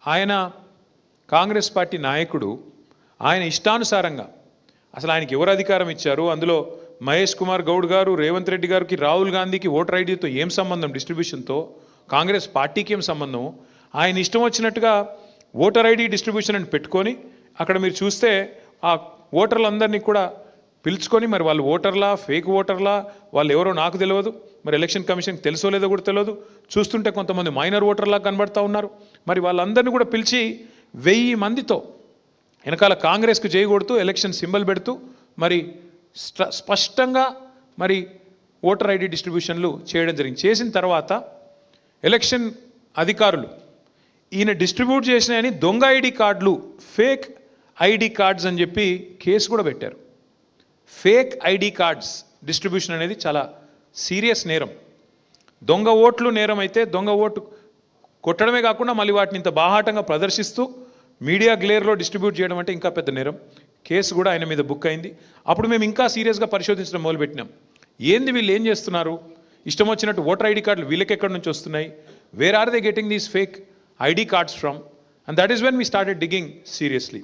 ఆయన కాంగ్రెస్ పార్టీ నాయకుడు ఆయన ఇష్టానుసారంగా అసలు ఆయనకి ఎవరు అధికారం ఇచ్చారు, అందులో మహేష్ కుమార్ గౌడ్ గారు, రేవంత్ రెడ్డి గారికి, రాహుల్ గాంధీకి ఓటర్ ఐడితో ఏం సంబంధం, డిస్ట్రిబ్యూషన్తో కాంగ్రెస్ పార్టీకి ఏం సంబంధం, ఆయన ఇష్టం వచ్చినట్టుగా ఓటర్ ఐడి డిస్ట్రిబ్యూషన్ అని పెట్టుకొని అక్కడ మీరు చూస్తే ఆ ఓటర్లందరినీ కూడా పిలుచుకొని మరి వాళ్ళు ఓటర్లా ఫేక్ ఓటర్లా వాళ్ళు ఎవరో నాకు తెలియదు, మరి ఎలక్షన్ కమిషన్కి తెలుసో లేదో కూడా తెలియదు, చూస్తుంటే కొంతమంది మైనర్ ఓటర్లా కనబడతా ఉన్నారు. మరి వాళ్ళందరినీ కూడా పిలిచి 1000 మందితో వెనకాల కాంగ్రెస్కు చేయకూడుతూ ఎలక్షన్ సింబల్ పెడుతూ మరి స్పష్టంగా మరి ఓటర్ ఐడి డిస్ట్రిబ్యూషన్లు చేయడం జరిగింది. చేసిన తర్వాత ఎలక్షన్ అధికారులు ఈయన డిస్ట్రిబ్యూట్ చేసినాయని దొంగ ఐడి కార్డులు, ఫేక్ ఐడి కార్డ్స్ అని చెప్పి కేసు కూడా పెట్టారు. ఫేక్ ఐడి కార్డ్స్ డిస్ట్రిబ్యూషన్ అనేది చాలా సీరియస్ నేరం. దొంగ ఓట్లు నేరం అయితే దొంగ ఓటు కొట్టడమే కాకుండా మళ్ళీ వాటిని ఇంత బాహాటంగా ప్రదర్శిస్తూ మీడియా గ్లేర్లో డిస్ట్రిబ్యూట్ చేయడం అంటే ఇంకా పెద్ద నేరం. కేసు కూడా ఆయన మీద బుక్ అయింది. అప్పుడు మేము ఇంకా సీరియస్గా పరిశోధించడం మొదలుపెట్టినాం. ఏంది వీళ్ళు ఏం చేస్తున్నారు, ఇష్టం వచ్చినట్టు ఓటర్ ఐడి కార్డులు వీళ్ళకి ఎక్కడి నుంచి వస్తున్నాయి, where are they getting these fake ID cards from, and that is when we started digging seriously.